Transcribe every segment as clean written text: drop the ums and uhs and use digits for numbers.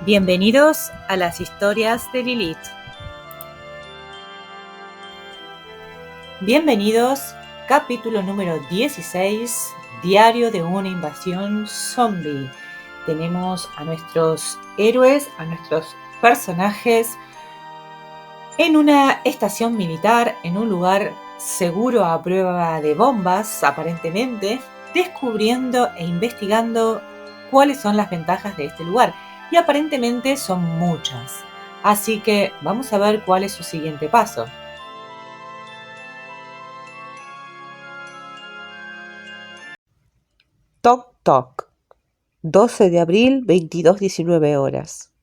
Bienvenidos a las historias de Lilith. Bienvenidos, capítulo número 16, Diario de una invasión zombie. Tenemos a nuestros héroes, a nuestros personajes en una estación militar, en un lugar seguro a prueba de bombas, aparentemente, descubriendo e investigando cuáles son las ventajas de este lugar. Y aparentemente son muchas. Así que vamos a ver cuál es su siguiente paso. Toc toc. 12 de abril, 22:19 horas.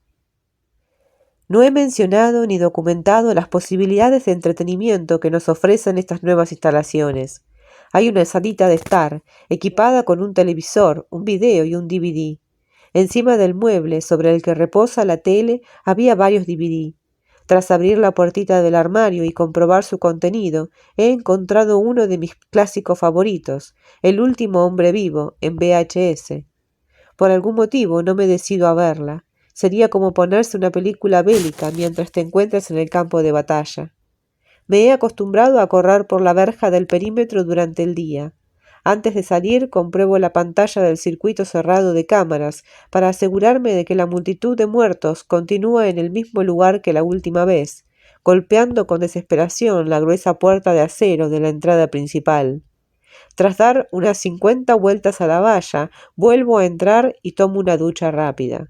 No he mencionado ni documentado las posibilidades de entretenimiento que nos ofrecen estas nuevas instalaciones. Hay una salita de estar, equipada con un televisor, un video y un DVD. Encima del mueble sobre el que reposa la tele había varios DVD. Tras abrir la puertita del armario y comprobar su contenido, he encontrado uno de mis clásicos favoritos, El último hombre vivo, en VHS. Por algún motivo no me decido a verla. Sería como ponerse una película bélica mientras te encuentras en el campo de batalla. Me he acostumbrado a correr por la verja del perímetro durante el día. Antes de salir, compruebo la pantalla del circuito cerrado de cámaras para asegurarme de que la multitud de muertos continúa en el mismo lugar que la última vez, golpeando con desesperación la gruesa puerta de acero de la entrada principal. Tras dar unas 50 vueltas a la valla, vuelvo a entrar y tomo una ducha rápida.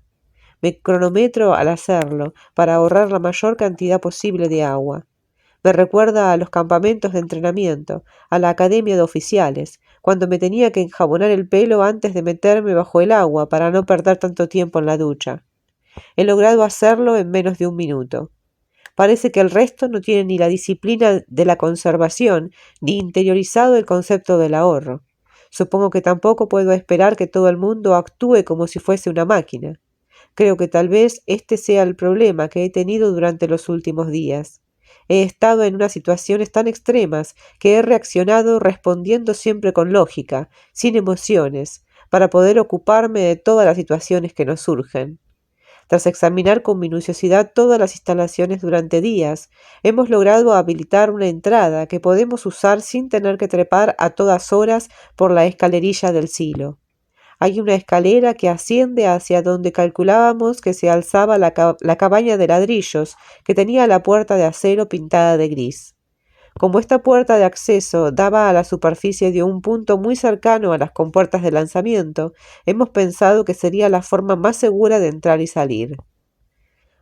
Me cronometro al hacerlo, para ahorrar la mayor cantidad posible de agua. Me recuerda a los campamentos de entrenamiento, a la academia de oficiales, cuando me tenía que enjabonar el pelo antes de meterme bajo el agua para no perder tanto tiempo en la ducha. He logrado hacerlo en menos de un minuto. Parece que el resto no tiene ni la disciplina de la conservación, ni interiorizado el concepto del ahorro. Supongo que tampoco puedo esperar que todo el mundo actúe como si fuese una máquina. Creo que tal vez este sea el problema que he tenido durante los últimos días. He estado en unas situaciones tan extremas que he reaccionado respondiendo siempre con lógica, sin emociones, para poder ocuparme de todas las situaciones que nos surgen. Tras examinar con minuciosidad todas las instalaciones durante días, hemos logrado habilitar una entrada que podemos usar sin tener que trepar a todas horas por la escalerilla del silo. Hay una escalera que asciende hacia donde calculábamos que se alzaba la cabaña de ladrillos, que tenía la puerta de acero pintada de gris. Como esta puerta de acceso daba a la superficie de un punto muy cercano a las compuertas de lanzamiento, hemos pensado que sería la forma más segura de entrar y salir.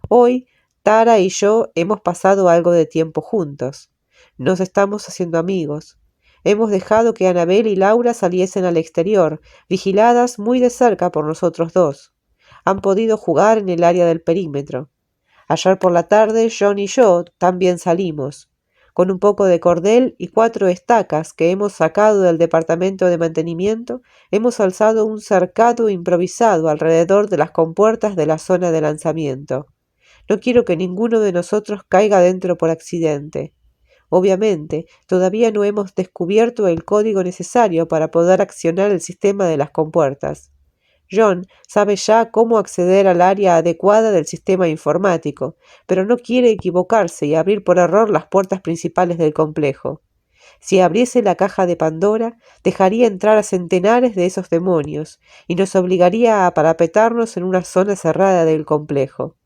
Hoy, Tara y yo hemos pasado algo de tiempo juntos. Nos estamos haciendo amigos. Hemos dejado que Anabel y Laura saliesen al exterior, vigiladas muy de cerca por nosotros dos. Han podido jugar en el área del perímetro. Ayer por la tarde, John y yo también salimos. Con un poco de cordel y 4 estacas que hemos sacado del departamento de mantenimiento, hemos alzado un cercado improvisado alrededor de las compuertas de la zona de lanzamiento. No quiero que ninguno de nosotros caiga dentro por accidente. Obviamente, todavía no hemos descubierto el código necesario para poder accionar el sistema de las compuertas. John sabe ya cómo acceder al área adecuada del sistema informático, pero no quiere equivocarse y abrir por error las puertas principales del complejo. Si abriese la caja de Pandora, dejaría entrar a centenares de esos demonios y nos obligaría a parapetarnos en una zona cerrada del complejo.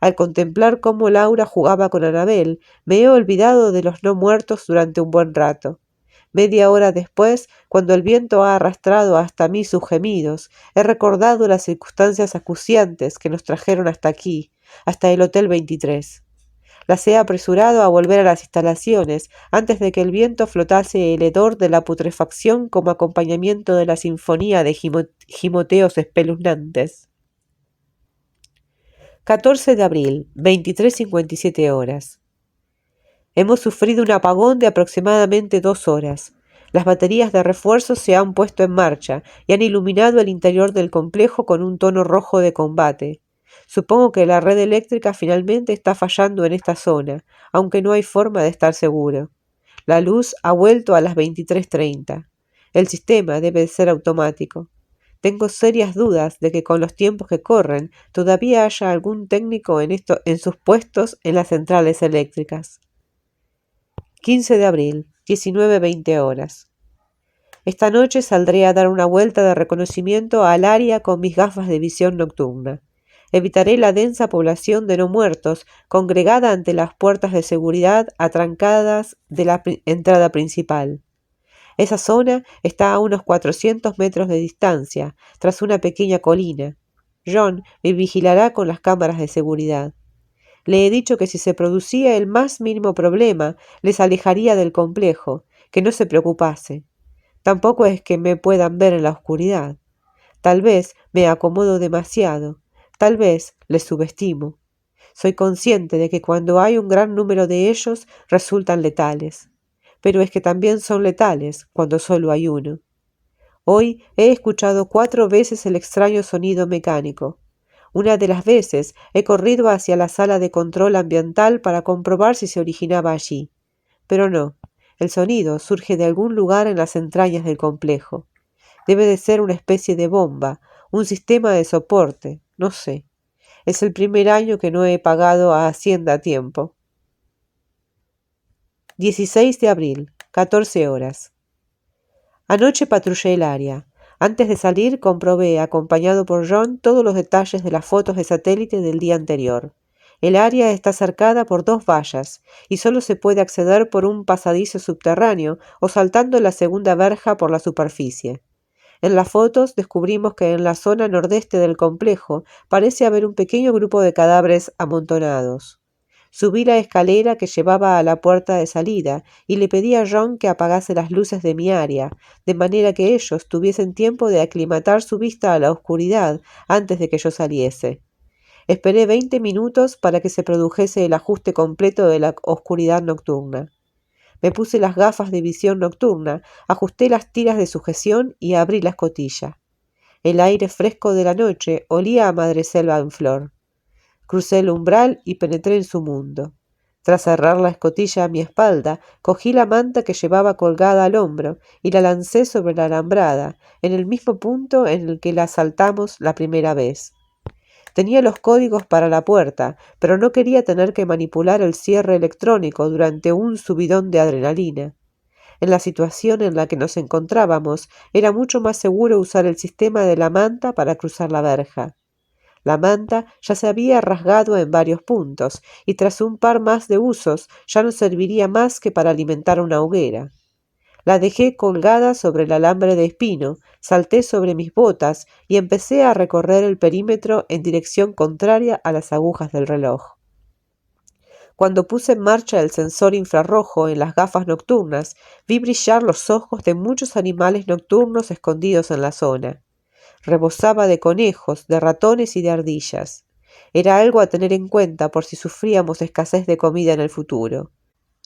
Al contemplar cómo Laura jugaba con Anabel, me he olvidado de los no muertos durante un buen rato. Media hora después, cuando el viento ha arrastrado hasta mí sus gemidos, he recordado las circunstancias acuciantes que nos trajeron hasta aquí, hasta el Hotel 23. Las he apresurado a volver a las instalaciones antes de que el viento flotase el hedor de la putrefacción como acompañamiento de la sinfonía de gimoteos espeluznantes. 14 de abril, 23:57 horas. Hemos sufrido un apagón de aproximadamente 2 horas. Las baterías de refuerzo se han puesto en marcha y han iluminado el interior del complejo con un tono rojo de combate. Supongo que la red eléctrica finalmente está fallando en esta zona, aunque no hay forma de estar seguro. La luz ha vuelto a las 23:30. El sistema debe ser automático. Tengo serias dudas de que con los tiempos que corren todavía haya algún técnico en sus puestos en las centrales eléctricas. 15 de abril, 19:20 horas. Esta noche saldré a dar una vuelta de reconocimiento al área con mis gafas de visión nocturna. Evitaré la densa población de no muertos congregada ante las puertas de seguridad atrancadas de la entrada principal. Esa zona está a unos 400 metros de distancia, tras una pequeña colina. John me vigilará con las cámaras de seguridad. Le he dicho que si se producía el más mínimo problema, les alejaría del complejo, que no se preocupase. Tampoco es que me puedan ver en la oscuridad. Tal vez me acomodo demasiado, tal vez les subestimo. Soy consciente de que cuando hay un gran número de ellos resultan letales, pero es que también son letales cuando solo hay uno. Hoy he escuchado 4 veces el extraño sonido mecánico. Una de las veces he corrido hacia la sala de control ambiental para comprobar si se originaba allí. Pero no, el sonido surge de algún lugar en las entrañas del complejo. Debe de ser una especie de bomba, un sistema de soporte, no sé. Es el primer año que no he pagado a Hacienda a tiempo. 16 de abril, 14 horas. Anoche patrullé el área. Antes de salir comprobé, acompañado por John, todos los detalles de las fotos de satélite del día anterior. El área está cercada por 2 vallas y solo se puede acceder por un pasadizo subterráneo o saltando la segunda verja por la superficie. En las fotos descubrimos que en la zona nordeste del complejo parece haber un pequeño grupo de cadáveres amontonados. Subí la escalera que llevaba a la puerta de salida y le pedí a John que apagase las luces de mi área, de manera que ellos tuviesen tiempo de aclimatar su vista a la oscuridad antes de que yo saliese. Esperé 20 minutos para que se produjese el ajuste completo de la oscuridad nocturna. Me puse las gafas de visión nocturna, ajusté las tiras de sujeción y abrí la escotilla. El aire fresco de la noche olía a madreselva en flor. Crucé el umbral y penetré en su mundo. Tras cerrar la escotilla a mi espalda, cogí la manta que llevaba colgada al hombro y la lancé sobre la alambrada, en el mismo punto en el que la saltamos la primera vez. Tenía los códigos para la puerta, pero no quería tener que manipular el cierre electrónico durante un subidón de adrenalina. En la situación en la que nos encontrábamos, era mucho más seguro usar el sistema de la manta para cruzar la verja. La manta ya se había rasgado en varios puntos, y tras un par más de usos ya no serviría más que para alimentar una hoguera. La dejé colgada sobre el alambre de espino, salté sobre mis botas y empecé a recorrer el perímetro en dirección contraria a las agujas del reloj. Cuando puse en marcha el sensor infrarrojo en las gafas nocturnas, vi brillar los ojos de muchos animales nocturnos escondidos en la zona. Rebosaba de conejos, de ratones y de ardillas. Era algo a tener en cuenta por si sufríamos escasez de comida en el futuro.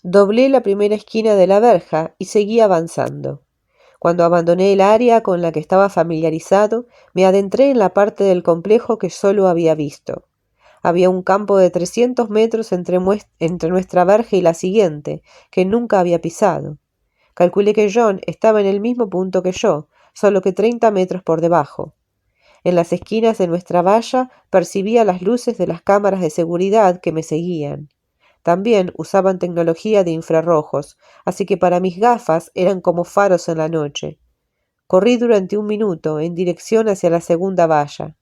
Doblé la primera esquina de la verja y seguí avanzando. Cuando abandoné el área con la que estaba familiarizado, me adentré en la parte del complejo que solo había visto. Había un campo de 300 metros entre nuestra verja y la siguiente, que nunca había pisado. Calculé que John estaba en el mismo punto que yo, solo que 30 metros por debajo. En las esquinas de nuestra valla percibía las luces de las cámaras de seguridad que me seguían. También usaban tecnología de infrarrojos, así que para mis gafas eran como faros en la noche. Corrí durante 1 minuto en dirección hacia la segunda valla.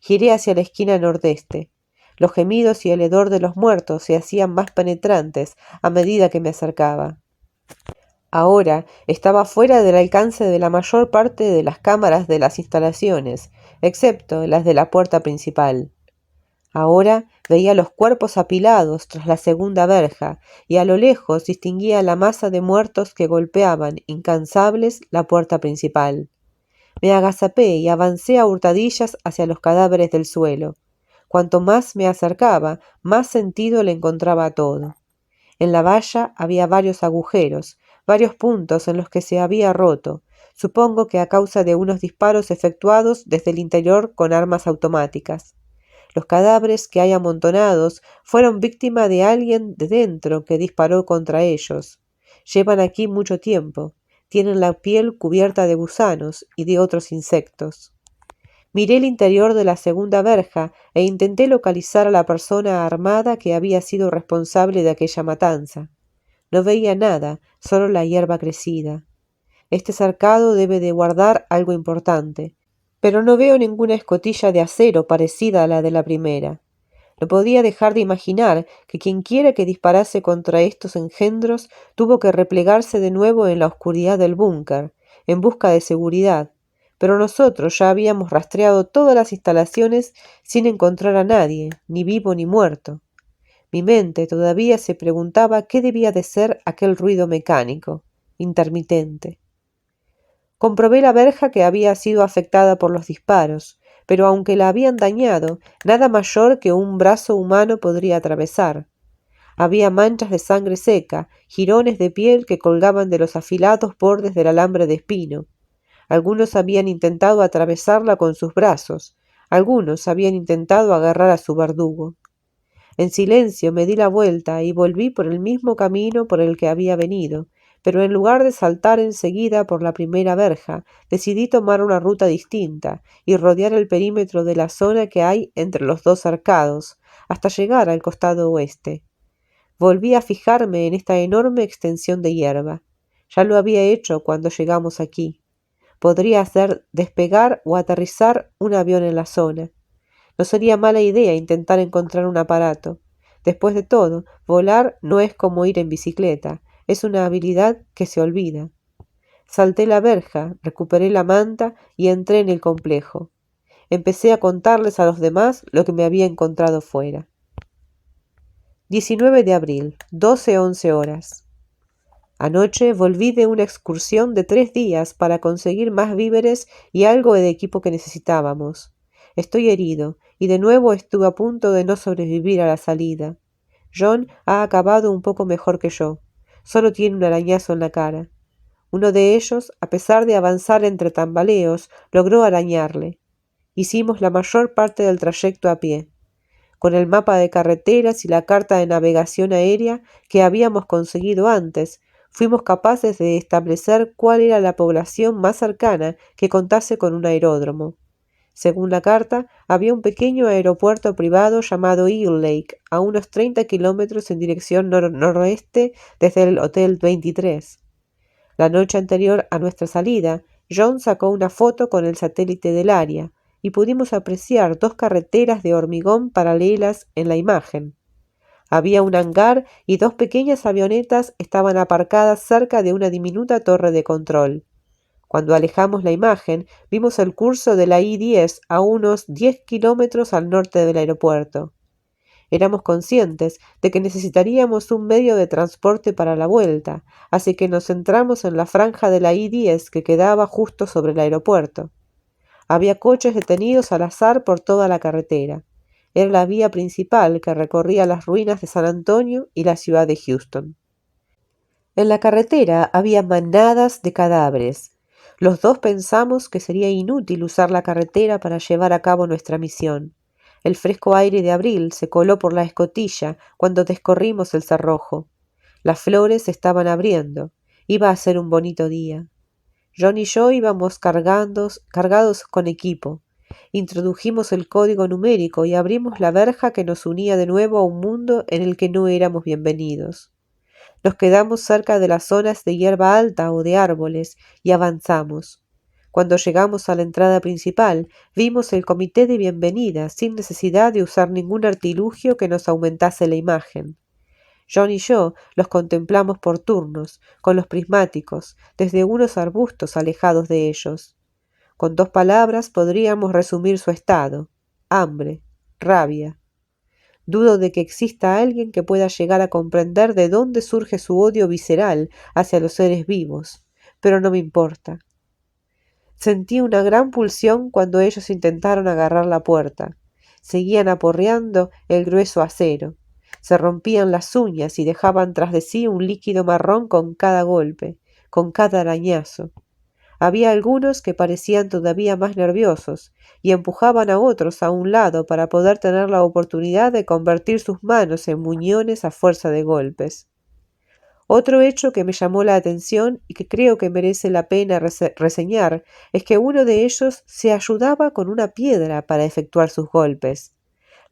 Giré hacia la esquina nordeste. Los gemidos y el hedor de los muertos se hacían más penetrantes a medida que me acercaba. Ahora estaba fuera del alcance de la mayor parte de las cámaras de las instalaciones, excepto las de la puerta principal. Ahora veía los cuerpos apilados tras la segunda verja y a lo lejos distinguía la masa de muertos que golpeaban, incansables, la puerta principal. Me agazapé y avancé a hurtadillas hacia los cadáveres del suelo. Cuanto más me acercaba, más sentido le encontraba a todo. En la valla había varios agujeros, varios puntos en los que se había roto, supongo que a causa de unos disparos efectuados desde el interior con armas automáticas. Los cadáveres que hay amontonados fueron víctima de alguien de dentro que disparó contra ellos. Llevan aquí mucho tiempo. Tienen la piel cubierta de gusanos y de otros insectos. Miré el interior de la segunda verja e intenté localizar a la persona armada que había sido responsable de aquella matanza. No veía nada, solo la hierba crecida. Este cercado debe de guardar algo importante, pero no veo ninguna escotilla de acero parecida a la de la primera. No podía dejar de imaginar que quienquiera que disparase contra estos engendros tuvo que replegarse de nuevo en la oscuridad del búnker, en busca de seguridad, pero nosotros ya habíamos rastreado todas las instalaciones sin encontrar a nadie, ni vivo ni muerto. Mi mente todavía se preguntaba qué debía de ser aquel ruido mecánico, intermitente. Comprobé la verja que había sido afectada por los disparos, pero aunque la habían dañado, nada mayor que un brazo humano podría atravesar. Había manchas de sangre seca, jirones de piel que colgaban de los afilados bordes del alambre de espino. Algunos habían intentado atravesarla con sus brazos, algunos habían intentado agarrar a su verdugo. En silencio me di la vuelta y volví por el mismo camino por el que había venido, pero en lugar de saltar enseguida por la primera verja, decidí tomar una ruta distinta y rodear el perímetro de la zona que hay entre los dos arcados, hasta llegar al costado oeste. Volví a fijarme en esta enorme extensión de hierba. Ya lo había hecho cuando llegamos aquí. Podría hacer despegar o aterrizar un avión en la zona. No sería mala idea intentar encontrar un aparato. Después de todo, volar no es como ir en bicicleta, es una habilidad que se olvida. Salté la verja, recuperé la manta y entré en el complejo. Empecé a contarles a los demás lo que me había encontrado fuera. 19 de abril, 12:11 horas. Anoche volví de una excursión de 3 días para conseguir más víveres y algo de equipo que necesitábamos. Estoy herido y de nuevo estuve a punto de no sobrevivir a la salida. John ha acabado un poco mejor que yo. Solo tiene un arañazo en la cara. Uno de ellos, a pesar de avanzar entre tambaleos, logró arañarle. Hicimos la mayor parte del trayecto a pie. Con el mapa de carreteras y la carta de navegación aérea que habíamos conseguido antes, fuimos capaces de establecer cuál era la población más cercana que contase con un aeródromo. Según la carta, había un pequeño aeropuerto privado llamado Eagle Lake, a unos 30 kilómetros en dirección noroeste desde el Hotel 23. La noche anterior a nuestra salida, John sacó una foto con el satélite del área, y pudimos apreciar 2 carreteras de hormigón paralelas en la imagen. Había un hangar y 2 pequeñas avionetas estaban aparcadas cerca de una diminuta torre de control. Cuando alejamos la imagen, vimos el curso de la I-10 a unos 10 kilómetros al norte del aeropuerto. Éramos conscientes de que necesitaríamos un medio de transporte para la vuelta, así que nos centramos en la franja de la I-10 que quedaba justo sobre el aeropuerto. Había coches detenidos al azar por toda la carretera. Era la vía principal que recorría las ruinas de San Antonio y la ciudad de Houston. En la carretera había manadas de cadáveres. Los dos pensamos que sería inútil usar la carretera para llevar a cabo nuestra misión. El fresco aire de abril se coló por la escotilla cuando descorrimos el cerrojo. Las flores se estaban abriendo. Iba a ser un bonito día. John y yo íbamos cargados con equipo. Introdujimos el código numérico y abrimos la verja que nos unía de nuevo a un mundo en el que no éramos bienvenidos. Nos quedamos cerca de las zonas de hierba alta o de árboles y avanzamos. Cuando llegamos a la entrada principal, vimos el comité de bienvenida sin necesidad de usar ningún artilugio que nos aumentase la imagen. John y yo los contemplamos por turnos, con los prismáticos, desde unos arbustos alejados de ellos. Con 2 palabras podríamos resumir su estado: hambre, rabia. Dudo de que exista alguien que pueda llegar a comprender de dónde surge su odio visceral hacia los seres vivos, pero no me importa. Sentí una gran pulsión cuando ellos intentaron agarrar la puerta. Seguían aporreando el grueso acero. Se rompían las uñas y dejaban tras de sí un líquido marrón con cada golpe, con cada arañazo. Había algunos que parecían todavía más nerviosos y empujaban a otros a un lado para poder tener la oportunidad de convertir sus manos en muñones a fuerza de golpes. Otro hecho que me llamó la atención y que creo que merece la pena reseñar es que uno de ellos se ayudaba con una piedra para efectuar sus golpes.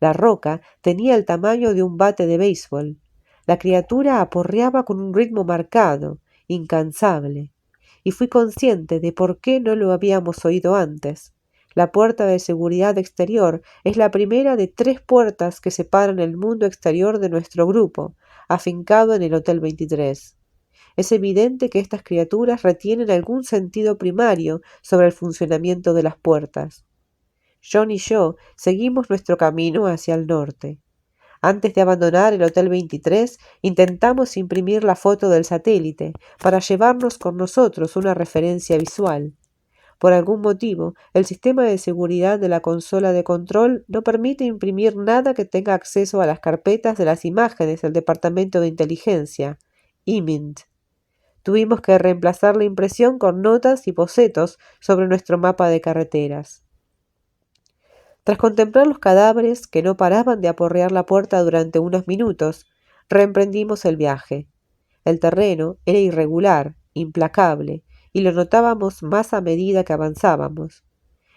La roca tenía el tamaño de un bate de béisbol. La criatura aporreaba con un ritmo marcado, incansable, y fui consciente de por qué no lo habíamos oído antes. La puerta de seguridad exterior es la primera de 3 puertas que separan el mundo exterior de nuestro grupo, afincado en el Hotel 23. Es evidente que estas criaturas retienen algún sentido primario sobre el funcionamiento de las puertas. John y yo seguimos nuestro camino hacia el norte. Antes de abandonar el Hotel 23, intentamos imprimir la foto del satélite para llevarnos con nosotros una referencia visual. Por algún motivo, el sistema de seguridad de la consola de control no permite imprimir nada que tenga acceso a las carpetas de las imágenes del Departamento de Inteligencia, IMINT. Tuvimos que reemplazar la impresión con notas y bocetos sobre nuestro mapa de carreteras. Tras contemplar los cadáveres que no paraban de aporrear la puerta durante unos minutos, reemprendimos el viaje. El terreno era irregular, implacable, y lo notábamos más a medida que avanzábamos.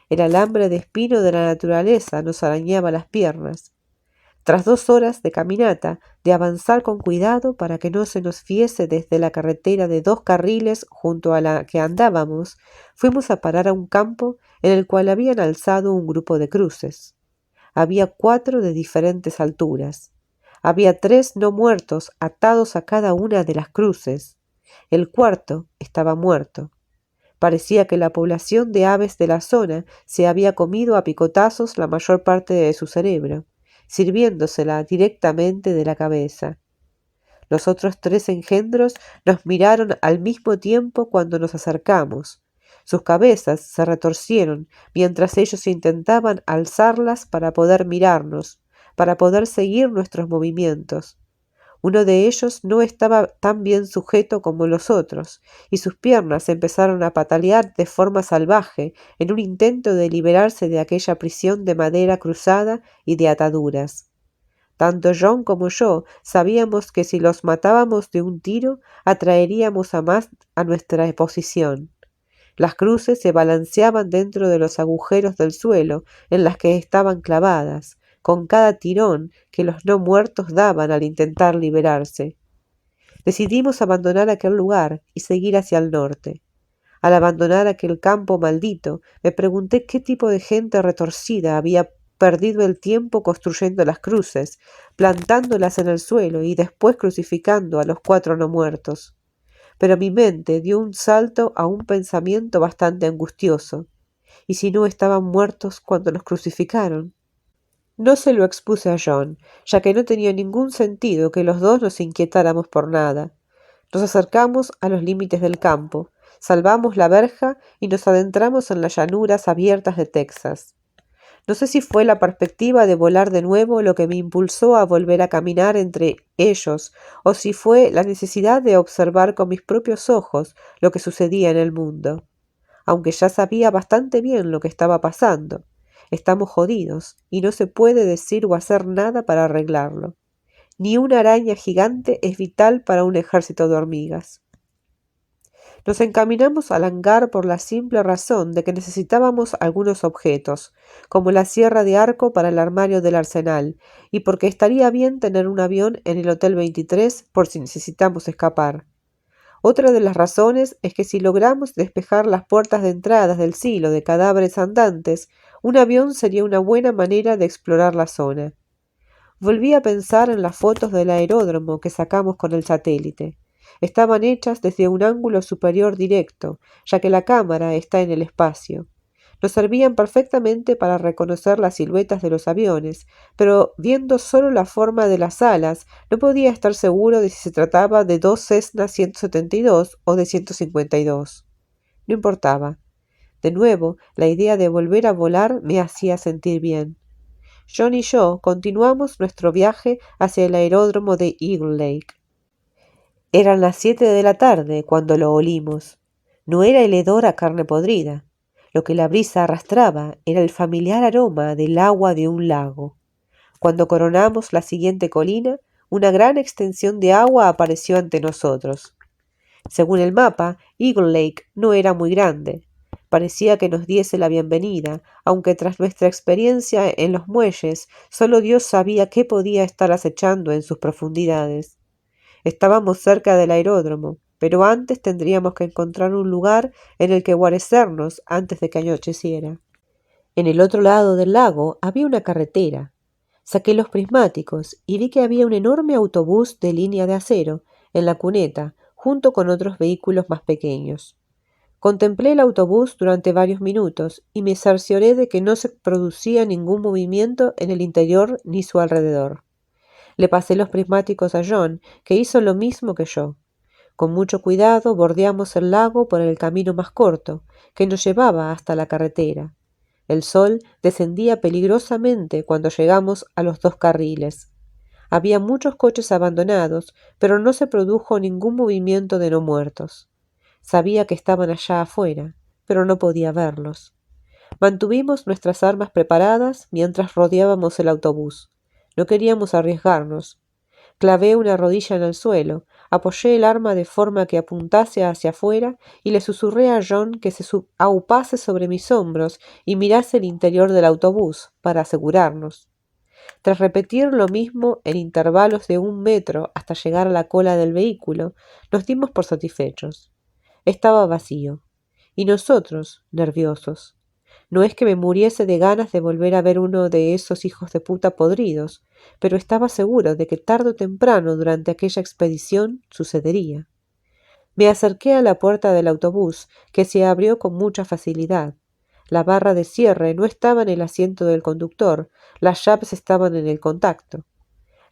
El alambre de espino de la naturaleza nos arañaba las piernas. Tras 2 horas de caminata, de avanzar con cuidado para que no se nos viese desde la carretera de 2 carriles junto a la que andábamos, fuimos a parar a un campo en el cual habían alzado un grupo de cruces. Había 4 de diferentes alturas. Había 3 no muertos atados a cada una de las cruces. El cuarto estaba muerto. Parecía que la población de aves de la zona se había comido a picotazos la mayor parte de su cerebro, sirviéndosela directamente de la cabeza. Los otros 3 engendros nos miraron al mismo tiempo cuando nos acercamos. Sus cabezas se retorcieron mientras ellos intentaban alzarlas para poder mirarnos, para poder seguir nuestros movimientos. Uno de ellos no estaba tan bien sujeto como los otros, y sus piernas empezaron a patalear de forma salvaje en un intento de liberarse de aquella prisión de madera cruzada y de ataduras. Tanto John como yo sabíamos que si los matábamos de un tiro, atraeríamos a más a nuestra posición. Las cruces se balanceaban dentro de los agujeros del suelo en las que estaban clavadas, con cada tirón que los no muertos daban al intentar liberarse. Decidimos abandonar aquel lugar y seguir hacia el norte. Al abandonar aquel campo maldito, me pregunté qué tipo de gente retorcida había perdido el tiempo construyendo las cruces, plantándolas en el suelo y después crucificando a los 4 no muertos. Pero mi mente dio un salto a un pensamiento bastante angustioso. ¿Y si no estaban muertos cuando los crucificaron? No se lo expuse a John, ya que no tenía ningún sentido que los 2 nos inquietáramos por nada. Nos acercamos a los límites del campo, salvamos la verja y nos adentramos en las llanuras abiertas de Texas. No sé si fue la perspectiva de volar de nuevo lo que me impulsó a volver a caminar entre ellos, o si fue la necesidad de observar con mis propios ojos lo que sucedía en el mundo. Aunque ya sabía bastante bien lo que estaba pasando. Estamos jodidos y no se puede decir o hacer nada para arreglarlo. Ni una araña gigante es vital para un ejército de hormigas. Nos encaminamos al hangar por la simple razón de que necesitábamos algunos objetos, como la sierra de arco para el armario del arsenal, y porque estaría bien tener un avión en el Hotel 23 por si necesitamos escapar. Otra de las razones es que si logramos despejar las puertas de entradas del silo de cadáveres andantes, un avión sería una buena manera de explorar la zona. Volví a pensar en las fotos del aeródromo que sacamos con el satélite. Estaban hechas desde un ángulo superior directo, ya que la cámara está en el espacio. Nos servían perfectamente para reconocer las siluetas de los aviones, pero viendo solo la forma de las alas, no podía estar seguro de si se trataba de 2 Cessna 172 o de 152. No importaba. De nuevo, la idea de volver a volar me hacía sentir bien. John y yo continuamos nuestro viaje hacia el aeródromo de Eagle Lake. Eran las 7 de la tarde cuando lo olimos. No era el hedor a carne podrida. Lo que la brisa arrastraba era el familiar aroma del agua de un lago. Cuando coronamos la siguiente colina, una gran extensión de agua apareció ante nosotros. Según el mapa, Eagle Lake no era muy grande. Parecía que nos diese la bienvenida, aunque tras nuestra experiencia en los muelles, solo Dios sabía qué podía estar acechando en sus profundidades. Estábamos cerca del aeródromo, pero antes tendríamos que encontrar un lugar en el que guarecernos antes de que anocheciera. En el otro lado del lago había una carretera. Saqué los prismáticos y vi que había un enorme autobús de línea de acero en la cuneta, junto con otros vehículos más pequeños. Contemplé el autobús durante varios minutos y me cercioré de que no se producía ningún movimiento en el interior ni su alrededor. Le pasé los prismáticos a John, que hizo lo mismo que yo. Con mucho cuidado bordeamos el lago por el camino más corto, que nos llevaba hasta la carretera. El sol descendía peligrosamente cuando llegamos a los 2 carriles. Había muchos coches abandonados, pero no se produjo ningún movimiento de no muertos. Sabía que estaban allá afuera, pero no podía verlos. Mantuvimos nuestras armas preparadas mientras rodeábamos el autobús. No queríamos arriesgarnos. Clavé una rodilla en el suelo, apoyé el arma de forma que apuntase hacia afuera y le susurré a John que se aupase sobre mis hombros y mirase el interior del autobús para asegurarnos. Tras repetir lo mismo en intervalos de 1 metro hasta llegar a la cola del vehículo, nos dimos por satisfechos. Estaba vacío. Y nosotros, nerviosos. No es que me muriese de ganas de volver a ver uno de esos hijos de puta podridos, pero estaba seguro de que tarde o temprano durante aquella expedición sucedería. Me acerqué a la puerta del autobús, que se abrió con mucha facilidad. La barra de cierre no estaba en el asiento del conductor, las llaves estaban en el contacto.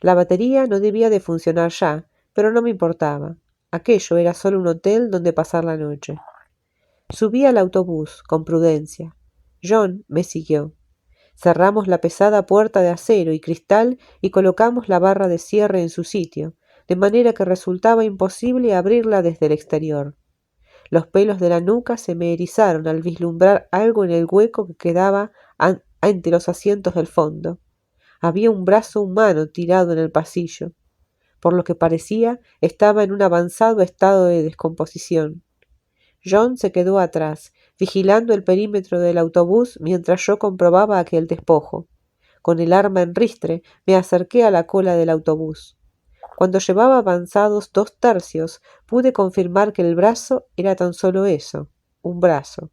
La batería no debía de funcionar ya, pero no me importaba. Aquello era solo un hotel donde pasar la noche. Subí al autobús, con prudencia. John me siguió. Cerramos la pesada puerta de acero y cristal y colocamos la barra de cierre en su sitio, de manera que resultaba imposible abrirla desde el exterior. Los pelos de la nuca se me erizaron al vislumbrar algo en el hueco que quedaba entre los asientos del fondo. Había un brazo humano tirado en el pasillo. Por lo que parecía, estaba en un avanzado estado de descomposición. John se quedó atrás, vigilando el perímetro del autobús mientras yo comprobaba aquel despojo. Con el arma en ristre me acerqué a la cola del autobús. Cuando llevaba avanzados 2 tercios, pude confirmar que el brazo era tan solo eso, un brazo.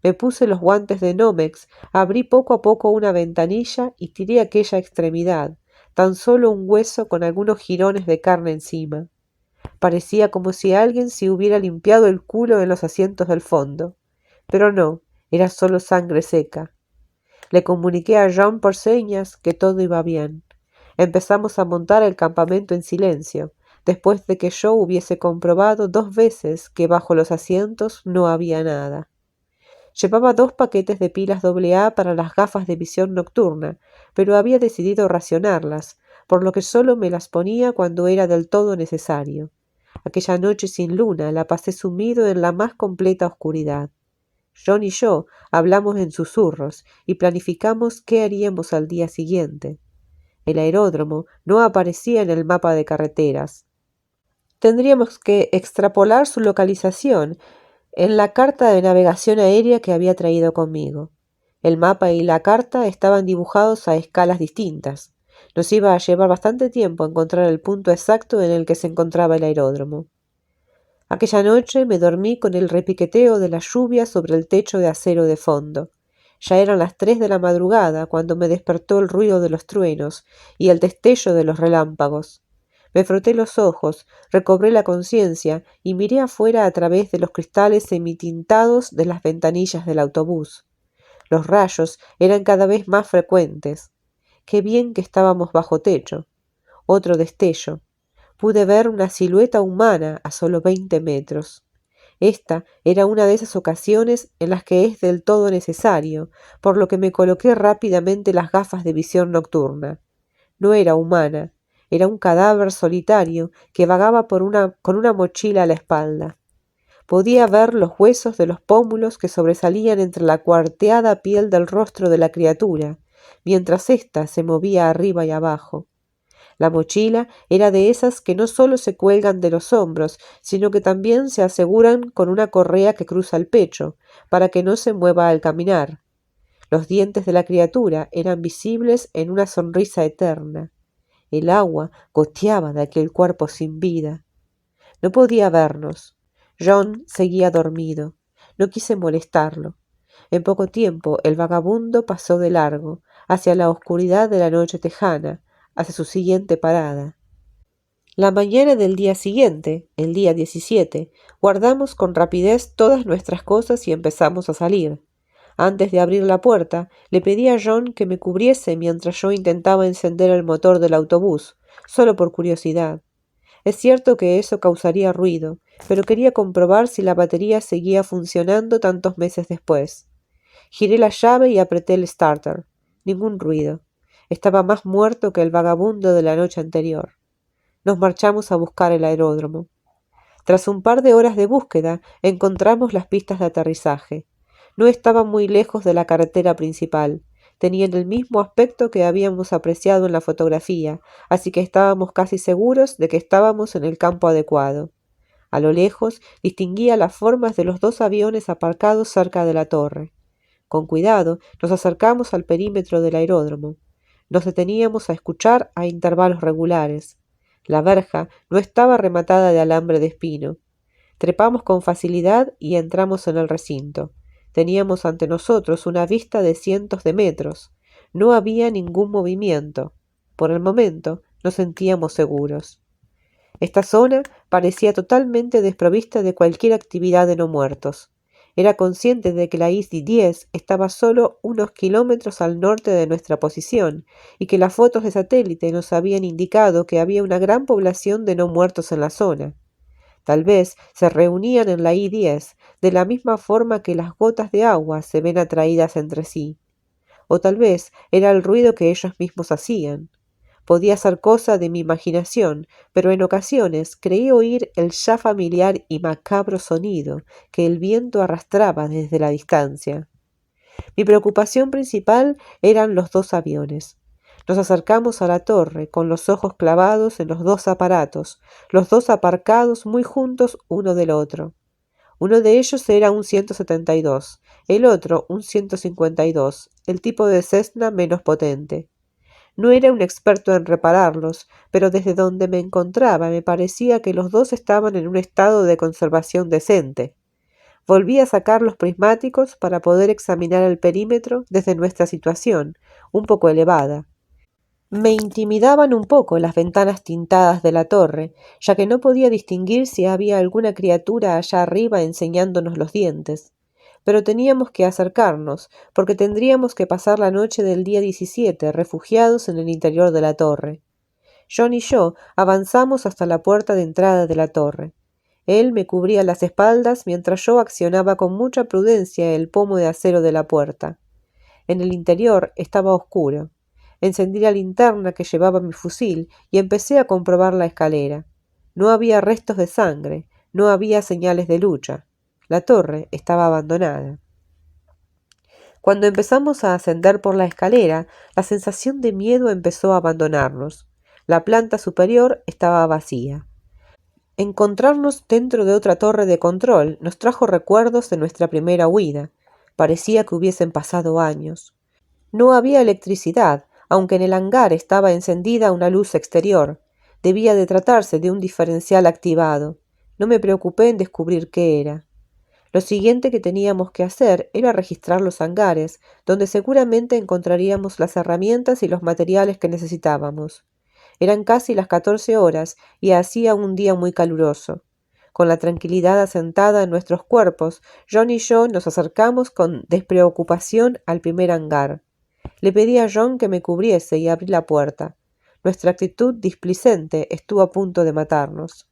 Me puse los guantes de Nomex, abrí poco a poco una ventanilla y tiré aquella extremidad, tan solo un hueso con algunos jirones de carne encima. Parecía como si alguien se hubiera limpiado el culo en los asientos del fondo. Pero no, era solo sangre seca. Le comuniqué a John por señas que todo iba bien. Empezamos a montar el campamento en silencio, después de que yo hubiese comprobado 2 veces que bajo los asientos no había nada. Llevaba 2 paquetes de pilas AA para las gafas de visión nocturna, pero había decidido racionarlas, por lo que solo me las ponía cuando era del todo necesario. Aquella noche sin luna la pasé sumido en la más completa oscuridad. John y yo hablamos en susurros y planificamos qué haríamos al día siguiente. El aeródromo no aparecía en el mapa de carreteras. Tendríamos que extrapolar su localización en la carta de navegación aérea que había traído conmigo. El mapa y la carta estaban dibujados a escalas distintas. Nos iba a llevar bastante tiempo encontrar el punto exacto en el que se encontraba el aeródromo. Aquella noche me dormí con el repiqueteo de la lluvia sobre el techo de acero de fondo. Ya eran las 3 de la madrugada cuando me despertó el ruido de los truenos y el destello de los relámpagos. Me froté los ojos, recobré la conciencia y miré afuera a través de los cristales semitintados de las ventanillas del autobús. Los rayos eran cada vez más frecuentes. Qué bien que estábamos bajo techo. Otro destello. Pude ver una silueta humana a solo 20 metros. Esta era una de esas ocasiones en las que es del todo necesario, por lo que me coloqué rápidamente las gafas de visión nocturna. No era humana, era un cadáver solitario que vagaba con una mochila a la espalda. Podía ver los huesos de los pómulos que sobresalían entre la cuarteada piel del rostro de la criatura, mientras ésta se movía arriba y abajo. La mochila era de esas que no solo se cuelgan de los hombros, sino que también se aseguran con una correa que cruza el pecho, para que no se mueva al caminar. Los dientes de la criatura eran visibles en una sonrisa eterna. El agua goteaba de aquel cuerpo sin vida. No podía vernos. John seguía dormido. No quise molestarlo. En poco tiempo el vagabundo pasó de largo, hacia la oscuridad de la noche tejana, hacia su siguiente parada. La mañana del día siguiente, el día 17, guardamos con rapidez todas nuestras cosas y empezamos a salir. Antes de abrir la puerta, le pedí a John que me cubriese mientras yo intentaba encender el motor del autobús, solo por curiosidad. Es cierto que eso causaría ruido, pero quería comprobar si la batería seguía funcionando tantos meses después. Giré la llave y apreté el starter. Ningún ruido. Estaba más muerto que el vagabundo de la noche anterior. Nos marchamos a buscar el aeródromo. Tras un par de horas de búsqueda, encontramos las pistas de aterrizaje. No estaban muy lejos de la carretera principal. Tenían el mismo aspecto que habíamos apreciado en la fotografía, así que estábamos casi seguros de que estábamos en el campo adecuado. A lo lejos distinguía las formas de los dos aviones aparcados cerca de la torre. Con cuidado nos acercamos al perímetro del aeródromo. Nos deteníamos a escuchar a intervalos regulares. La verja no estaba rematada de alambre de espino. Trepamos con facilidad y entramos en el recinto. Teníamos ante nosotros una vista de cientos de metros. No había ningún movimiento. Por el momento nos sentíamos seguros. Esta zona parecía totalmente desprovista de cualquier actividad de no muertos. Era consciente de que la IC-10 estaba solo unos kilómetros al norte de nuestra posición y que las fotos de satélite nos habían indicado que había una gran población de no muertos en la zona. Tal vez se reunían en la I-10 de la misma forma que las gotas de agua se ven atraídas entre sí. O tal vez era el ruido que ellos mismos hacían. Podía ser cosa de mi imaginación, pero en ocasiones creí oír el ya familiar y macabro sonido que el viento arrastraba desde la distancia. Mi preocupación principal eran los dos aviones. Nos acercamos a la torre con los ojos clavados en los dos aparatos, los dos aparcados muy juntos uno del otro. Uno de ellos era un 172, el otro un 152, el tipo de Cessna menos potente. No era un experto en repararlos, pero desde donde me encontraba me parecía que los dos estaban en un estado de conservación decente. Volví a sacar los prismáticos para poder examinar el perímetro desde nuestra situación, un poco elevada. Me intimidaban un poco las ventanas tintadas de la torre, ya que no podía distinguir si había alguna criatura allá arriba enseñándonos los dientes. Pero teníamos que acercarnos, porque tendríamos que pasar la noche del día 17 refugiados en el interior de la torre. John y yo avanzamos hasta la puerta de entrada de la torre. Él me cubría las espaldas mientras yo accionaba con mucha prudencia el pomo de acero de la puerta. En el interior estaba oscuro. Encendí la linterna que llevaba mi fusil y empecé a comprobar la escalera. No había restos de sangre, no había señales de lucha. La torre estaba abandonada. Cuando empezamos a ascender por la escalera, la sensación de miedo empezó a abandonarnos. La planta superior estaba vacía. Encontrarnos dentro de otra torre de control nos trajo recuerdos de nuestra primera huida. Parecía que hubiesen pasado años. No había electricidad, aunque en el hangar estaba encendida una luz exterior. Debía de tratarse de un diferencial activado. No me preocupé en descubrir qué era. Lo siguiente que teníamos que hacer era registrar los hangares, donde seguramente encontraríamos las herramientas y los materiales que necesitábamos. Eran casi las 14 horas y hacía un día muy caluroso. Con la tranquilidad asentada en nuestros cuerpos, John y yo nos acercamos con despreocupación al primer hangar. Le pedí a John que me cubriese y abrí la puerta. Nuestra actitud displicente estuvo a punto de matarnos.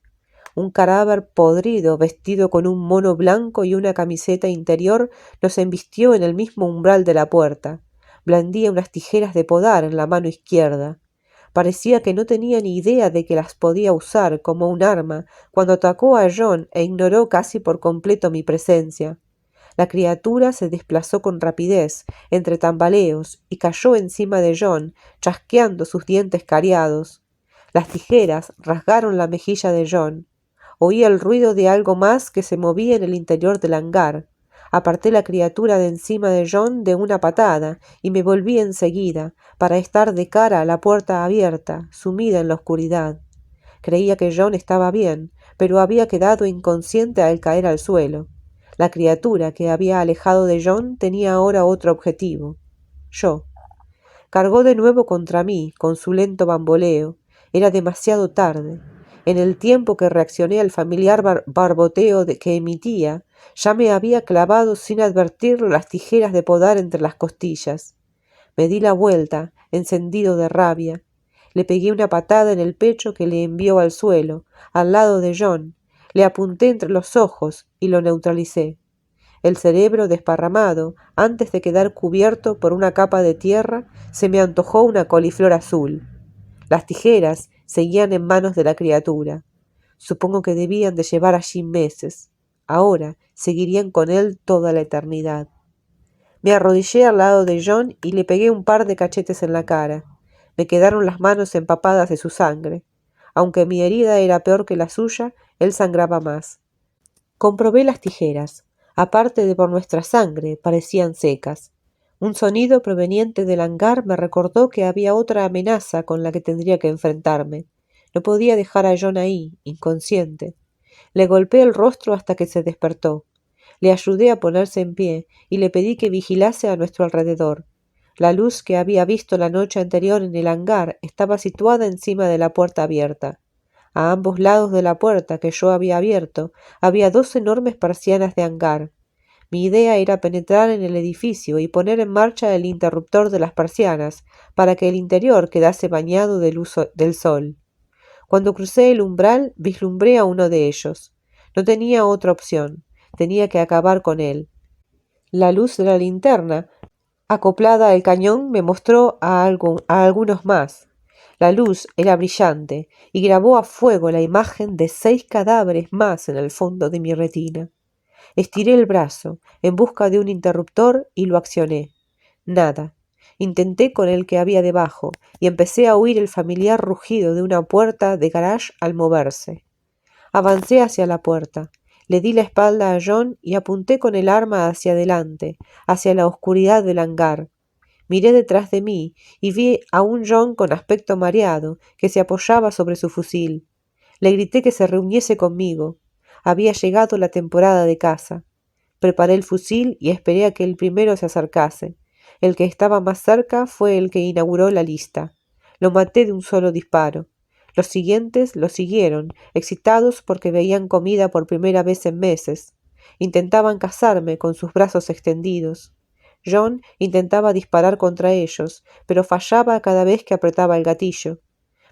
Un cadáver podrido, vestido con un mono blanco y una camiseta interior, nos embistió en el mismo umbral de la puerta. Blandía unas tijeras de podar en la mano izquierda. Parecía que no tenía ni idea de que las podía usar como un arma cuando atacó a John e ignoró casi por completo mi presencia. La criatura se desplazó con rapidez, entre tambaleos, y cayó encima de John, chasqueando sus dientes cariados. Las tijeras rasgaron la mejilla de John. Oí el ruido de algo más que se movía en el interior del hangar. Aparté la criatura de encima de John de una patada y me volví enseguida, para estar de cara a la puerta abierta, sumida en la oscuridad. Creía que John estaba bien, pero había quedado inconsciente al caer al suelo. La criatura que había alejado de John tenía ahora otro objetivo. Yo. Cargó de nuevo contra mí, con su lento bamboleo. Era demasiado tarde. En el tiempo que reaccioné al familiar barboteo que emitía, ya me había clavado sin advertirlo las tijeras de podar entre las costillas. Me di la vuelta, encendido de rabia. Le pegué una patada en el pecho que le envió al suelo, al lado de John. Le apunté entre los ojos y lo neutralicé. El cerebro desparramado, antes de quedar cubierto por una capa de tierra, se me antojó una coliflor azul. Las tijeras seguían en manos de la criatura. Supongo que debían de llevar allí meses. Ahora seguirían con él toda la eternidad. Me arrodillé al lado de John y le pegué un par de cachetes en la cara. Me quedaron las manos empapadas de su sangre. Aunque mi herida era peor que la suya, él sangraba más. Comprobé las tijeras. Aparte de por nuestra sangre, parecían secas. Un sonido proveniente del hangar me recordó que había otra amenaza con la que tendría que enfrentarme. No podía dejar a John ahí, inconsciente. Le golpeé el rostro hasta que se despertó. Le ayudé a ponerse en pie y le pedí que vigilase a nuestro alrededor. La luz que había visto la noche anterior en el hangar estaba situada encima de la puerta abierta. A ambos lados de la puerta que yo había abierto había 2 enormes persianas de hangar. Mi idea era penetrar en el edificio y poner en marcha el interruptor de las persianas para que el interior quedase bañado del sol. Cuando crucé el umbral vislumbré a uno de ellos. No tenía otra opción. Tenía que acabar con él. La luz de la linterna, acoplada al cañón, me mostró a algunos más. La luz era brillante y grabó a fuego la imagen de 6 cadáveres más en el fondo de mi retina. Estiré el brazo en busca de un interruptor y lo accioné. Nada. Intenté con el que había debajo y empecé a oír el familiar rugido de una puerta de garage al moverse. Avancé hacia la puerta. Le di la espalda a John y apunté con el arma hacia adelante, hacia la oscuridad del hangar. Miré detrás de mí y vi a un John con aspecto mareado que se apoyaba sobre su fusil. Le grité que se reuniese conmigo. Había llegado la temporada de caza. Preparé el fusil y esperé a que el primero se acercase. El que estaba más cerca fue el que inauguró la lista. Lo maté de un solo disparo. Los siguientes lo siguieron, excitados porque veían comida por primera vez en meses. Intentaban cazarme con sus brazos extendidos. John intentaba disparar contra ellos, pero fallaba cada vez que apretaba el gatillo.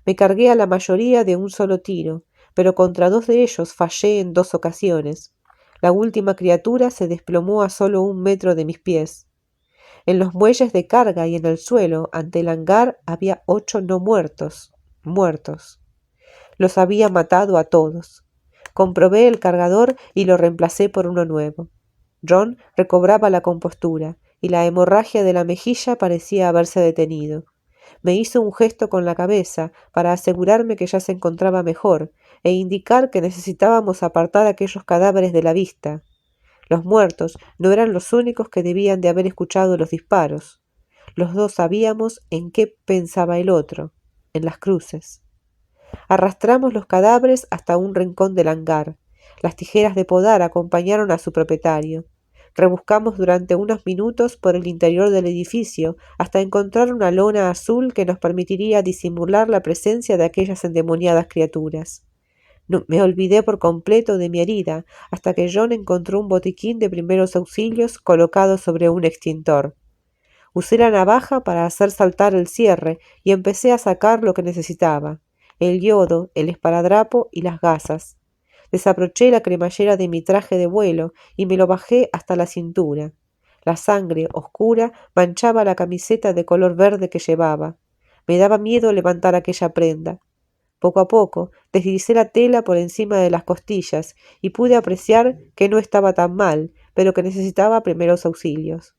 Me cargué a la mayoría de un solo tiro, pero contra 2 de ellos fallé en 2 ocasiones. La última criatura se desplomó a solo 1 metro de mis pies. En los muelles de carga y en el suelo, ante el hangar, había 8 no muertos. Los había matado a todos. Comprobé el cargador y lo reemplacé por uno nuevo. John recobraba la compostura y la hemorragia de la mejilla parecía haberse detenido. Me hizo un gesto con la cabeza para asegurarme que ya se encontraba mejor e indicar que necesitábamos apartar aquellos cadáveres de la vista. Los muertos no eran los únicos que debían de haber escuchado los disparos. Los 2 sabíamos en qué pensaba el otro, en las cruces. Arrastramos los cadáveres hasta un rincón del hangar. Las tijeras de podar acompañaron a su propietario. Rebuscamos durante unos minutos por el interior del edificio hasta encontrar una lona azul que nos permitiría disimular la presencia de aquellas endemoniadas criaturas. No, me olvidé por completo de mi herida hasta que John encontró un botiquín de primeros auxilios colocado sobre un extintor. Usé la navaja para hacer saltar el cierre y empecé a sacar lo que necesitaba: el yodo, el esparadrapo y las gasas. Desabroché la cremallera de mi traje de vuelo y me lo bajé hasta la cintura. La sangre oscura manchaba la camiseta de color verde que llevaba. Me daba miedo levantar aquella prenda. Poco a poco deslicé la tela por encima de las costillas y pude apreciar que no estaba tan mal, pero que necesitaba primeros auxilios.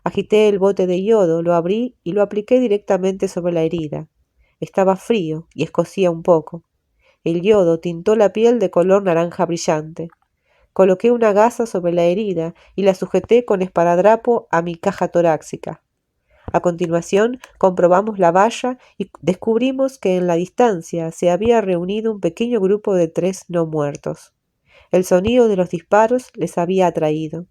Agité el bote de yodo, lo abrí y lo apliqué directamente sobre la herida. Estaba frío y escocía un poco. El yodo tintó la piel de color naranja brillante. Coloqué una gasa sobre la herida y la sujeté con esparadrapo a mi caja torácica. A continuación, comprobamos la valla y descubrimos que en la distancia se había reunido un pequeño grupo de 3 no muertos. El sonido de los disparos les había atraído.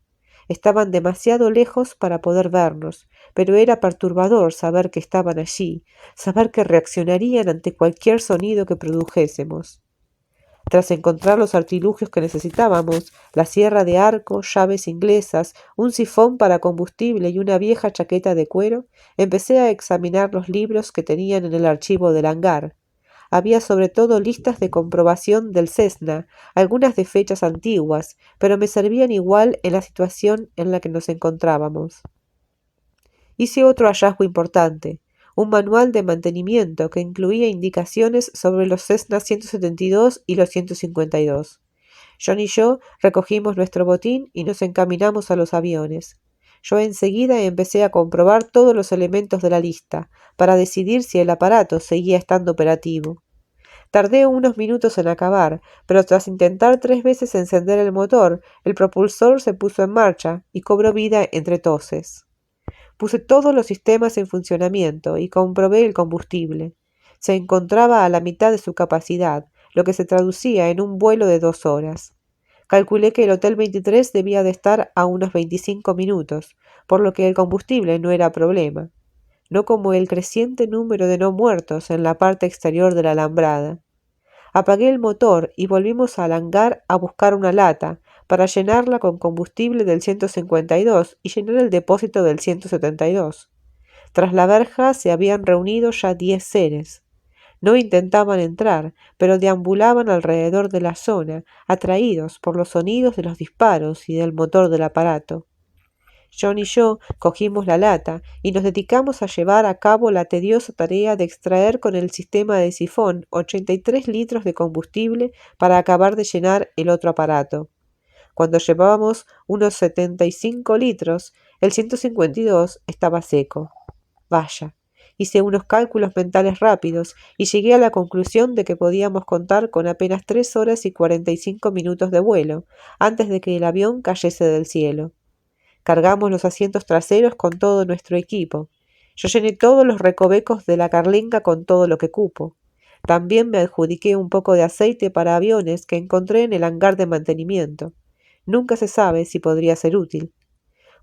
Estaban demasiado lejos para poder vernos, pero era perturbador saber que estaban allí, saber que reaccionarían ante cualquier sonido que produjésemos. Tras encontrar los artilugios que necesitábamos, la sierra de arco, llaves inglesas, un sifón para combustible y una vieja chaqueta de cuero, empecé a examinar los libros que tenían en el archivo del hangar. Había sobre todo listas de comprobación del Cessna, algunas de fechas antiguas, pero me servían igual en la situación en la que nos encontrábamos. Hice otro hallazgo importante, un manual de mantenimiento que incluía indicaciones sobre los Cessna 172 y los 152. John y yo recogimos nuestro botín y nos encaminamos a los aviones. Yo enseguida empecé a comprobar todos los elementos de la lista, para decidir si el aparato seguía estando operativo. Tardé unos minutos en acabar, pero tras intentar 3 veces encender el motor, el propulsor se puso en marcha y cobró vida entre toses. Puse todos los sistemas en funcionamiento y comprobé el combustible. Se encontraba a la mitad de su capacidad, lo que se traducía en un vuelo de 2 horas. Calculé que el Hotel 23 debía de estar a unos 25 minutos, por lo que el combustible no era problema, no como el creciente número de no muertos en la parte exterior de la alambrada. Apagué el motor y volvimos al hangar a buscar una lata para llenarla con combustible del 152 y llenar el depósito del 172. Tras la verja se habían reunido ya 10 seres. No intentaban entrar, pero deambulaban alrededor de la zona, atraídos por los sonidos de los disparos y del motor del aparato. John y yo cogimos la lata y nos dedicamos a llevar a cabo la tediosa tarea de extraer con el sistema de sifón 83 litros de combustible para acabar de llenar el otro aparato. Cuando llevábamos unos 75 litros, el 152 estaba seco. Vaya, hice unos cálculos mentales rápidos y llegué a la conclusión de que podíamos contar con apenas 3 horas y 45 minutos de vuelo, antes de que el avión cayese del cielo. Cargamos los asientos traseros con todo nuestro equipo. Yo llené todos los recovecos de la carlinga con todo lo que cupo. También me adjudiqué un poco de aceite para aviones que encontré en el hangar de mantenimiento. Nunca se sabe si podría ser útil.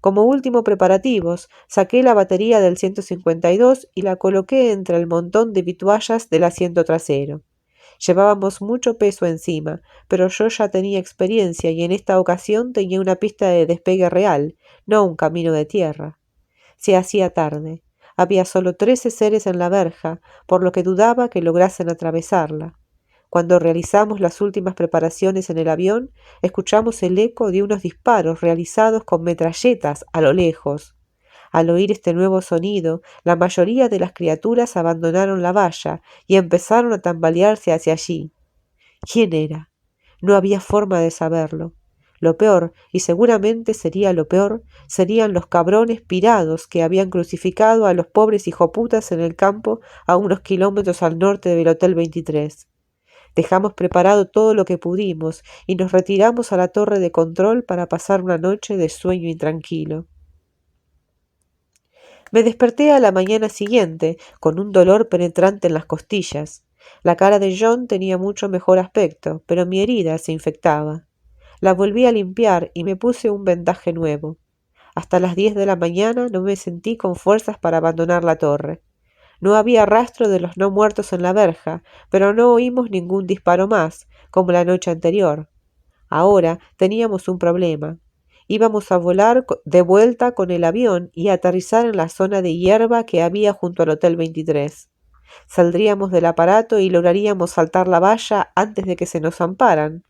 Como último preparativos, saqué la batería del 152 y la coloqué entre el montón de vituallas del asiento trasero. Llevábamos mucho peso encima, pero yo ya tenía experiencia y en esta ocasión tenía una pista de despegue real, no un camino de tierra. Se hacía tarde. Había solo 13 seres en la verja, por lo que dudaba que lograsen atravesarla. Cuando realizamos las últimas preparaciones en el avión, escuchamos el eco de unos disparos realizados con metralletas a lo lejos. Al oír este nuevo sonido, la mayoría de las criaturas abandonaron la valla y empezaron a tambalearse hacia allí. ¿Quién era? No había forma de saberlo. Lo peor, y seguramente sería lo peor, serían los cabrones pirados que habían crucificado a los pobres hijoputas en el campo a unos kilómetros al norte del Hotel 23. Dejamos preparado todo lo que pudimos y nos retiramos a la torre de control para pasar una noche de sueño intranquilo. Me desperté a la mañana siguiente con un dolor penetrante en las costillas. La cara de John tenía mucho mejor aspecto, pero mi herida se infectaba. La volví a limpiar y me puse un vendaje nuevo. Hasta las 10 de la mañana no me sentí con fuerzas para abandonar la torre. No había rastro de los no muertos en la verja, pero no oímos ningún disparo más, como la noche anterior. Ahora teníamos un problema. Íbamos a volar de vuelta con el avión y a aterrizar en la zona de hierba que había junto al Hotel 23. Saldríamos del aparato y lograríamos saltar la valla antes de que se nos zamparan.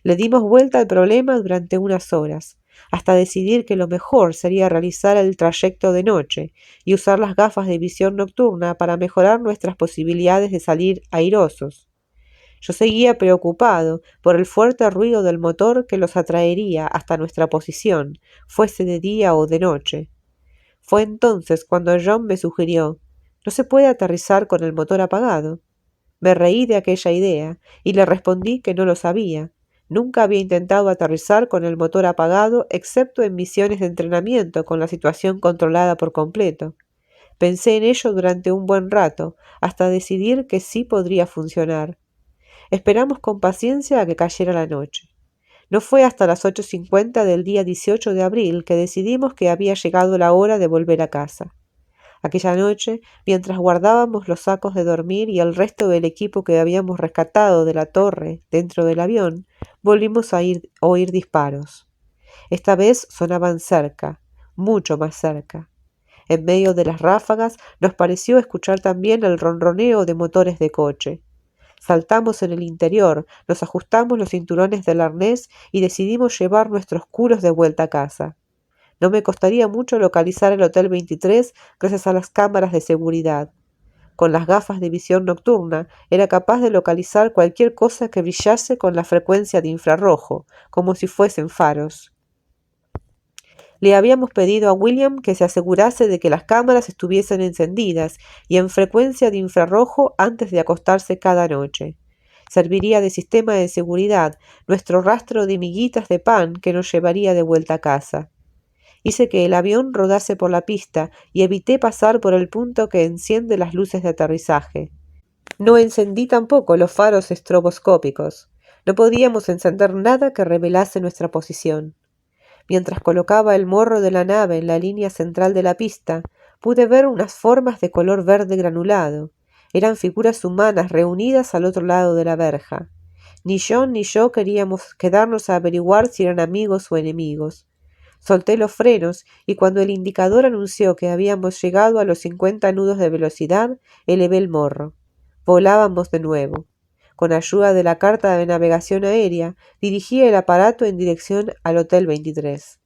Le dimos vuelta al problema durante unas horas, hasta decidir que lo mejor sería realizar el trayecto de noche y usar las gafas de visión nocturna para mejorar nuestras posibilidades de salir airosos. Yo seguía preocupado por el fuerte ruido del motor que los atraería hasta nuestra posición, fuese de día o de noche. Fue entonces cuando John me sugirió: No se puede aterrizar con el motor apagado. Me reí de aquella idea y le respondí que no lo sabía. Nunca había intentado aterrizar con el motor apagado excepto en misiones de entrenamiento con la situación controlada por completo. Pensé en ello durante un buen rato, hasta decidir que sí podría funcionar. Esperamos con paciencia a que cayera la noche. No fue hasta las 8:50 del día 18 de abril que decidimos que había llegado la hora de volver a casa. Aquella noche, mientras guardábamos los sacos de dormir y el resto del equipo que habíamos rescatado de la torre dentro del avión, volvimos a oír disparos. Esta vez sonaban cerca, mucho más cerca. En medio de las ráfagas nos pareció escuchar también el ronroneo de motores de coche. Saltamos en el interior, nos ajustamos los cinturones del arnés y decidimos llevar nuestros culos de vuelta a casa. No me costaría mucho localizar el Hotel 23 gracias a las cámaras de seguridad. Con las gafas de visión nocturna era capaz de localizar cualquier cosa que brillase con la frecuencia de infrarrojo, como si fuesen faros. Le habíamos pedido a William que se asegurase de que las cámaras estuviesen encendidas y en frecuencia de infrarrojo antes de acostarse cada noche. Serviría de sistema de seguridad, nuestro rastro de miguitas de pan que nos llevaría de vuelta a casa. Hice que el avión rodase por la pista y evité pasar por el punto que enciende las luces de aterrizaje. No encendí tampoco los faros estroboscópicos. No podíamos encender nada que revelase nuestra posición. Mientras colocaba el morro de la nave en la línea central de la pista, pude ver unas formas de color verde granulado. Eran figuras humanas reunidas al otro lado de la verja. Ni John ni yo queríamos quedarnos a averiguar si eran amigos o enemigos. Solté los frenos y cuando el indicador anunció que habíamos llegado a los 50 nudos de velocidad, elevé el morro. Volábamos de nuevo. Con ayuda de la carta de navegación aérea, dirigí el aparato en dirección al Hotel 23.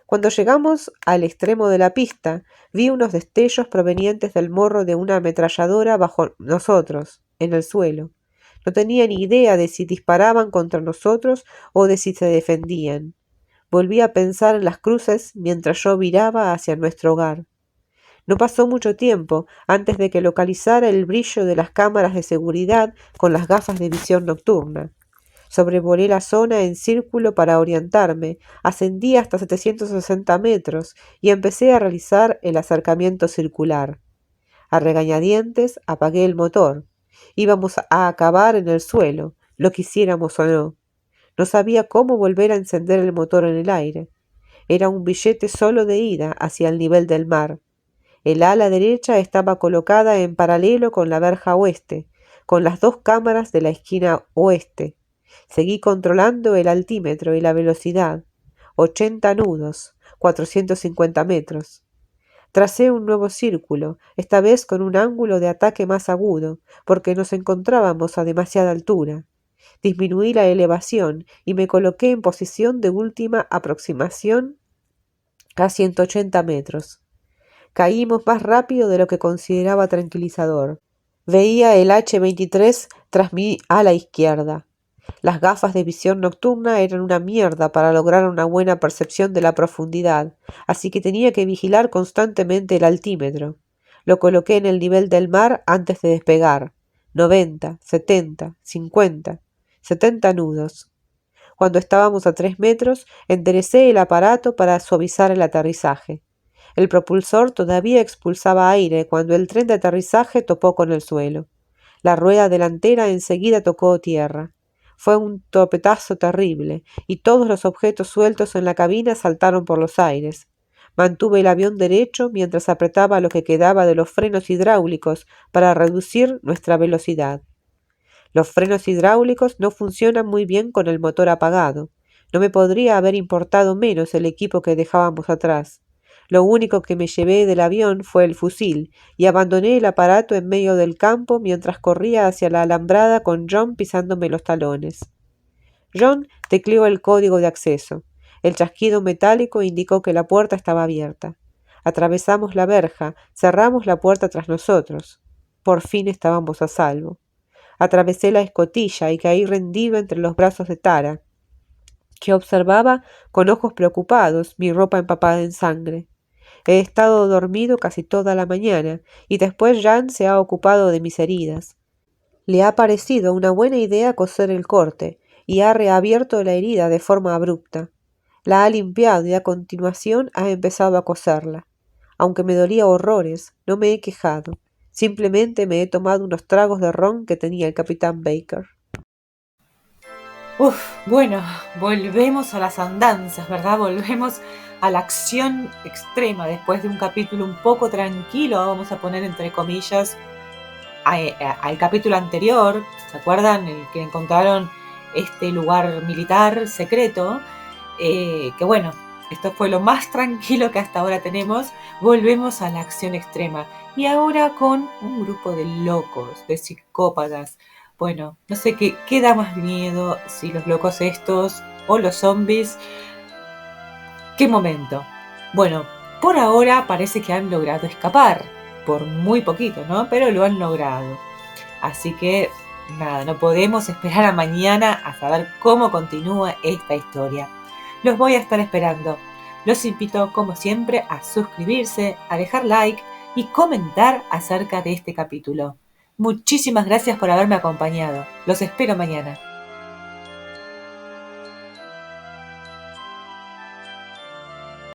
Cuando llegamos al extremo de la pista, vi unos destellos provenientes del morro de una ametralladora bajo nosotros, en el suelo. No tenía ni idea de si disparaban contra nosotros o de si se defendían. Volví a pensar en las cruces mientras yo viraba hacia nuestro hogar. No pasó mucho tiempo antes de que localizara el brillo de las cámaras de seguridad con las gafas de visión nocturna. Sobrevolé la zona en círculo para orientarme, ascendí hasta 760 metros y empecé a realizar el acercamiento circular. A regañadientes apagué el motor. Íbamos a acabar en el suelo, lo quisiéramos o no. No sabía cómo volver a encender el motor en el aire. Era un billete solo de ida hacia el nivel del mar. El ala derecha estaba colocada en paralelo con la verja oeste, con las dos cámaras de la esquina oeste. Seguí controlando el altímetro y la velocidad. 80 nudos, 450 metros. Tracé un nuevo círculo, esta vez con un ángulo de ataque más agudo, porque nos encontrábamos a demasiada altura. Disminuí la elevación y me coloqué en posición de última aproximación a 180 metros. Caímos más rápido de lo que consideraba tranquilizador. Veía el H-23 tras mí a la izquierda. Las gafas de visión nocturna eran una mierda para lograr una buena percepción de la profundidad, así que tenía que vigilar constantemente el altímetro. Lo coloqué en el nivel del mar antes de despegar. 90, 70, 50, 70 nudos. Cuando estábamos a 3 metros, enderecé el aparato para suavizar el aterrizaje. El propulsor todavía expulsaba aire cuando el tren de aterrizaje topó con el suelo. La rueda delantera enseguida tocó tierra. Fue un topetazo terrible, y todos los objetos sueltos en la cabina saltaron por los aires. Mantuve el avión derecho mientras apretaba lo que quedaba de los frenos hidráulicos para reducir nuestra velocidad. Los frenos hidráulicos no funcionan muy bien con el motor apagado. No me podría haber importado menos el equipo que dejábamos atrás. Lo único que me llevé del avión fue el fusil, y abandoné el aparato en medio del campo mientras corría hacia la alambrada con John pisándome los talones. John tecleó el código de acceso. El chasquido metálico indicó que la puerta estaba abierta. Atravesamos la verja, cerramos la puerta tras nosotros. Por fin estábamos a salvo. Atravesé la escotilla y caí rendido entre los brazos de Tara, que observaba con ojos preocupados mi ropa empapada en sangre. He estado dormido casi toda la mañana y después Jan se ha ocupado de mis heridas. Le ha parecido una buena idea coser el corte y ha reabierto la herida de forma abrupta. La ha limpiado y a continuación ha empezado a coserla. Aunque me dolía horrores, no me he quejado. Simplemente me he tomado unos tragos de ron que tenía el capitán Baker. Bueno, volvemos a las andanzas, ¿verdad? Volvemos a la acción extrema después de un capítulo un poco tranquilo, vamos a poner entre comillas, al capítulo anterior, ¿se acuerdan? El que encontraron este lugar militar secreto, que bueno, esto fue lo más tranquilo que hasta ahora tenemos. Volvemos a la acción extrema y ahora con un grupo de locos, de psicópatas. Bueno, no sé qué da más miedo, si los locos estos o los zombies. ¿Qué momento? Bueno, por ahora parece que han logrado escapar, por muy poquito, ¿no? Pero lo han logrado. Así que, nada, no podemos esperar a mañana a saber cómo continúa esta historia. Los voy a estar esperando. Los invito, como siempre, a suscribirse, a dejar like y comentar acerca de este capítulo. Muchísimas gracias por haberme acompañado. Los espero mañana.